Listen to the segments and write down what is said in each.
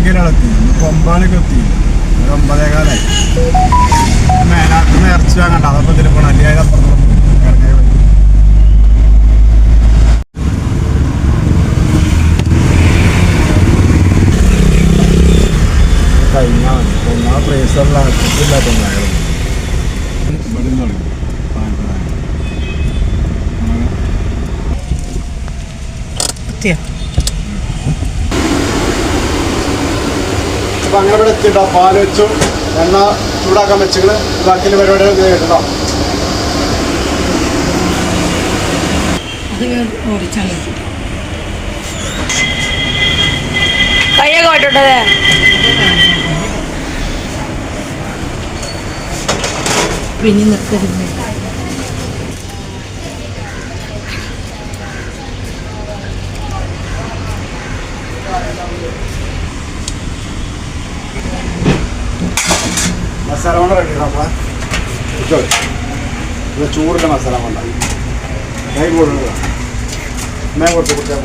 എത്തി 9 എത്തി 9:15 മേലാക്കുന്ന ഇറച്ചി വാങ്ങണ്ട അതപ്പോൾ ഇതിൽ പോകണം അല്ലിയായത് അപ്പുറത്തോളം ഇറങ്ങിയ വഴി കഴിഞ്ഞാൽ ഒന്നാ പ്രേസറിലാണ് ഇല്ലാത്ത അപ്പൊ അങ്ങനെ ഇവിടെ എത്തിട്ടോ പാല് വെച്ചു എണ്ണ ചൂടാക്കാൻ വെച്ചിട്ട് ബാക്കിയുള്ള പരിപാടികൾ കേട്ടോ കയ്യൊക്കെ പറ്റോട്ടേ പിന്നെ നിർത്തരുത് മസാല കൊണ്ട് റെഡി നമ്മളെ ഇത് ചൂടിൻ്റെ മസാല കൊണ്ട് കൈ കൊടുക്കുക മേ കൊടുത്ത് കുട്ടിയാൽ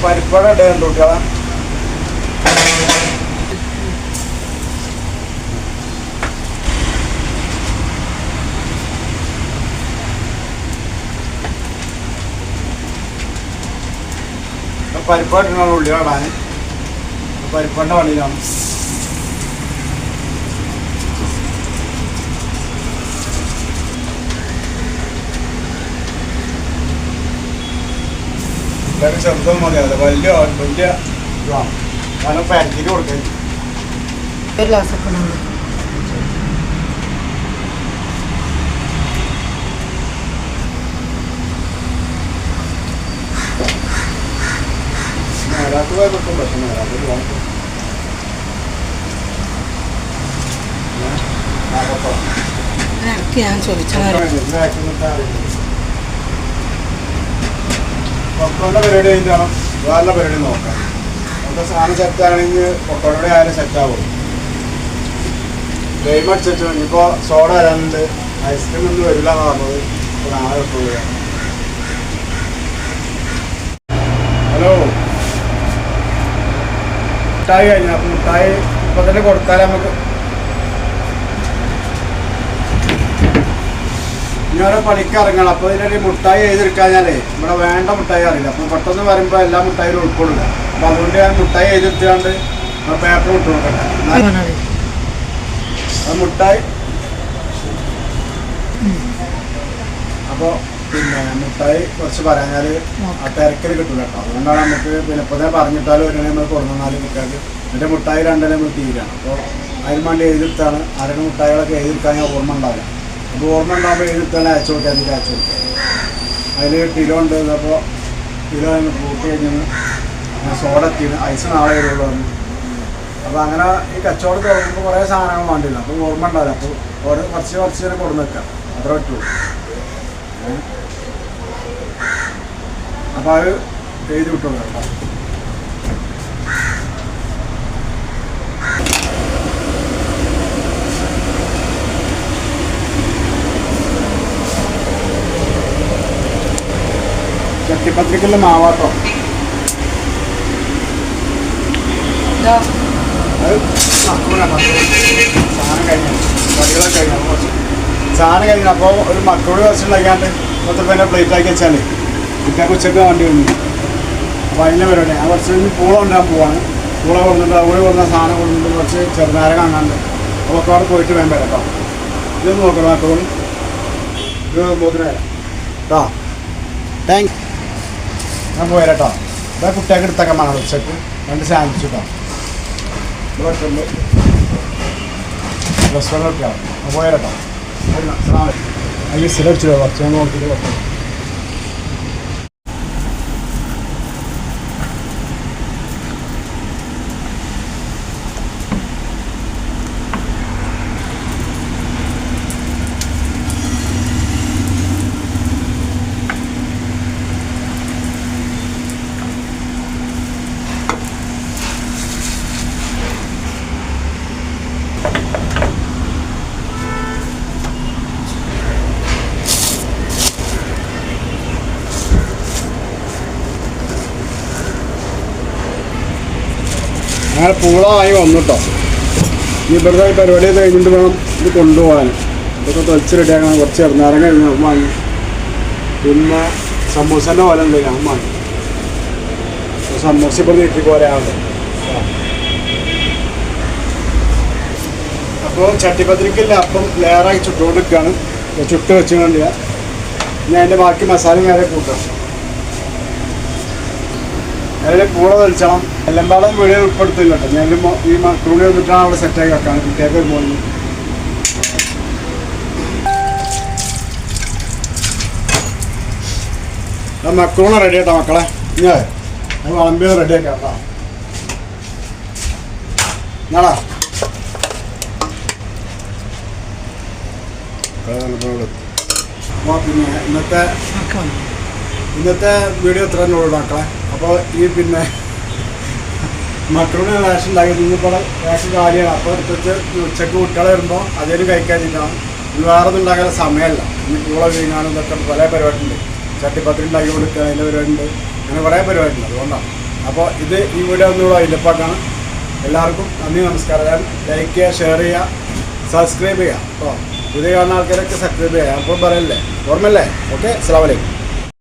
പരിപ്പാട് ഇടയുണ്ട് കുട്ടികളെ പരിപ്പായിട്ടാണ് ഉള്ളിലിടാൻ പരിപ്പാൻ്റെ പണിയിലാണ് ചെറുതൊന്നും മതിയാവില്ല വലിയ വലിയ ഇതാണ് കാരണം പാക്കിന് കൊടുക്കാൻ ഒരു ഗ്ലാസ്സൊക്കെ നേരാക്ക് പോയി കിട്ടും പക്ഷെ നേരാക്ക് പോകാൻ ഞാൻ ചോദിച്ചാൽ പൊക്കോണ്ട പരിപാടി കഴിഞ്ഞാണ് വേറെ പരിപാടി നോക്കാം നമുക്ക് സാധനം സെറ്റാണെങ്കിൽ പൊക്കോടെ ആയാലും സെറ്റാവും ഗെയിം അടിച്ചു ഇനിയിപ്പോൾ സോഡ വരാനുണ്ട് ഐസ്ക്രീം ഒന്നും വരില്ല എന്ന് പറഞ്ഞത് ഇപ്പോൾ നാളെ കിട്ടുക ഹലോ മുട്ടായി കഴിഞ്ഞാൽ അപ്പം മുട്ടായി ഇപ്പം തന്നെ കൊടുത്താൽ നമുക്ക് ഇനി ഓരോ പണിക്ക് ഇറങ്ങണം അപ്പോൾ ഇതിനൊരു മുട്ടായി എഴുതിയെടുക്കാഞ്ഞാലേ ഇവിടെ വേണ്ട മുട്ടായി അറിയില്ല അപ്പോൾ പെട്ടെന്ന് വരുമ്പോൾ എല്ലാ മുട്ടായിലും ഉൾക്കൊള്ളില്ല അപ്പോൾ അതുകൊണ്ട് ഞാൻ മുട്ടായി എഴുതിയെടുത്തുകൊണ്ട് പേപ്പർ വിട്ടു നോക്കട്ടെ ആ മുട്ടായി അപ്പോൾ പിന്നെ മുട്ടായി കുറച്ച് പറഞ്ഞാൽ ആ തിരക്കിൽ കിട്ടില്ല കേട്ടോ അതുകൊണ്ടാണ് നമുക്ക് പിന്നെ ഇപ്പോൾ തന്നെ പറഞ്ഞിട്ടാലും ഒരു നമ്മൾ കൊടുന്നാലും കുട്ടികൾക്ക് എൻ്റെ മുട്ടായി രണ്ടെണ്ണം നമ്മൾ തീരാണ് അപ്പോൾ അതിന് വേണ്ടി എഴുതിയെടുത്താണ് ആരുടെ മുട്ടായികളൊക്കെ എഴുതിയെടുക്കാൻ ഞാൻ ഓർമ്മ ഉണ്ടാവില്ല അപ്പോൾ ഓർമ്മ ഉണ്ടാകുമ്പോൾ എഴുതിയെടുത്താൽ അയച്ചു കൊടുക്കുക അതിൽ അയച്ചു കൊടുക്കുക അതിൽ കിലോ ഉണ്ട് അപ്പോൾ കിലോ കൂട്ടി കഴിഞ്ഞാൽ സോഡ എത്തിയാണ് ഐസ് നാളെ വരുള്ളൂ അപ്പോൾ അങ്ങനെ ഈ കച്ചവടം തുടങ്ങുമ്പോൾ കുറേ സാധനങ്ങൾ വേണ്ടില്ല അപ്പോൾ ഓർമ്മ ഉണ്ടാവില്ല അപ്പോൾ ഓരോ കുറച്ച് കുറച്ച് നേരം കൊടുന്ന് വെക്കാം അത്ര പറ്റുള്ളൂ അപ്പോൾ അത് എഴുതി വിട്ടുള്ളൂ കേട്ടോ ചട്ടിപ്പത്രിക്കലിൻ്റെ മാവാട്ടോ അത് സാധനം കഴിഞ്ഞു കടികളൊക്കെ കഴിഞ്ഞു കുറച്ച് സാധനം കഴിഞ്ഞു അപ്പോൾ ഒരു മക്കളോട് കുറച്ചുണ്ടാക്കാണ്ട് 10 രൂപേൻ്റെ പ്ലേറ്റാക്കി വെച്ചാൽ കുട്ടികൾക്ക് ഉച്ചക്ക് വണ്ടി വന്നു അപ്പോൾ അതിൻ്റെ പരിപാടി ഞാൻ കുറച്ച് പൂള കൊണ്ടുവരാൻ പോവാണ് പൂള കൊണ്ടിട്ട് അവിടെ കൊടുക്കുന്ന സാധനം കൊണ്ടിട്ട് കുറച്ച് ചെറുനാരക കാണാണ്ട് അപ്പോൾ ഒക്കെ അവിടെ പോയിട്ട് വേണ്ട കേട്ടോ ഇതൊന്ന് നോക്കണം മക്കളോട് ഇത് ബോധനേരം കേട്ടോ താങ്ക് ഞാൻ പോയാലോ ഇതാ കുട്ടികൾക്ക് എടുത്തേക്കാൻ വേണം ഉച്ചക്ക് 2 സാൻഡ്വിച്ച് കേട്ടോ ഇത് പറ്റുള്ളൂ റെസ്റ്റോറൻറ്റ് ഒക്കെയാണ് ഞാൻ പോയാലോ അതിൽ സ്ഥിരടിച്ചിട്ടോ കുറച്ച് നോക്കിയിട്ട് പറ്റും അങ്ങനെ പൂളമായി വന്നു കേട്ടോ. ഈ ഇവിടുത്തെ പരിപാടി കഴിഞ്ഞിട്ട് വേണം ഇത് കൊണ്ടുപോകാൻ. ഇതൊക്കെ തൊളിച്ച് റെഡിയാക്കണം. കുറച്ച് ചെറുനാരം കഴിഞ്ഞ് വാങ്ങി. പിന്നെ സമൂസൻ്റെ പോലെ ഉണ്ട് ഞാൻ വാങ്ങി. സമൂസ ഇപ്പോൾ നീട്ടി പോലെയാണ്. അപ്പോൾ ചട്ടിപ്പത്തിരിക്കില്ല, അപ്പം ലെയറായി ചുട്ടുകൊണ്ടിരിക്കുകയാണ്. ചുട്ട് വെച്ച് കണ്ടില്ല. ഞാൻ അതിൻ്റെ ബാക്കി മസാലയും കാര്യം കൂട്ടാം. അതിൽ പൂള വലിച്ചണം. എല്ലാം പാടെ വീഡിയോ ഉൾപ്പെടുത്തില്ല കേട്ടോ. ഞാൻ ഈ മക്രൂണി വന്നിട്ടാണ് അവിടെ സെറ്റാക്കി വെക്കാണ്. കുട്ടിയൊക്കെ പോകുന്നു. മക്രൂണ റെഡി ആട്ടോ മക്കളെ. ഞാൻ വിളമ്പിയത് റെഡി ആക്കാം കേട്ടോ. എന്നാടാ അപ്പോൾ പിന്നെ ഇന്നത്തെ വീഡിയോ ഇത്ര തന്നെ ഉള്ളൂ മക്കളെ. അപ്പോൾ ഈ പിന്നെ മക്കളുടെ റേഷൻ ഉണ്ടാക്കി നിന്നിപ്പോൾ റേഷൻ കാലിയാണ്. അപ്പോൾ ഉച്ചക്ക് കുട്ടികളെ വരുമ്പോൾ അതേലും കഴിക്കാതിരിക്കണം. ഇനി വേറെ ഒന്നും ഉണ്ടാക്കാൻ സമയമല്ല. ഇനി പൂള വീങ്ങാനും ഇതൊക്കെ പല പരിപാടിയുണ്ട്. ചട്ടിപ്പത്തിരി ഉണ്ടാക്കി കൊടുക്കുക, അതിൻ്റെ പരിപാടിയുണ്ട്. അങ്ങനെ കുറേ പരിപാടിയുണ്ട്. അതുകൊണ്ടാണ്. അപ്പോൾ ഈ വീഡിയോ ഒന്നുകൂടെ അതിൻ്റെപ്പാക്കാണ്. എല്ലാവർക്കും നന്ദി, നമസ്കാരം. ലൈക്ക് ചെയ്യുക, ഷെയർ ചെയ്യുക, സബ്സ്ക്രൈബ് ചെയ്യുക. അപ്പോൾ പുതിയ കാണുന്ന ആൾക്കാരൊക്കെ സബ്സ്ക്രൈബ് ചെയ്യുക. അപ്പോൾ പറയല്ലേ, ഓർമ്മല്ലേ? ഓക്കെ, അസ്സലാമു അലൈക്കും.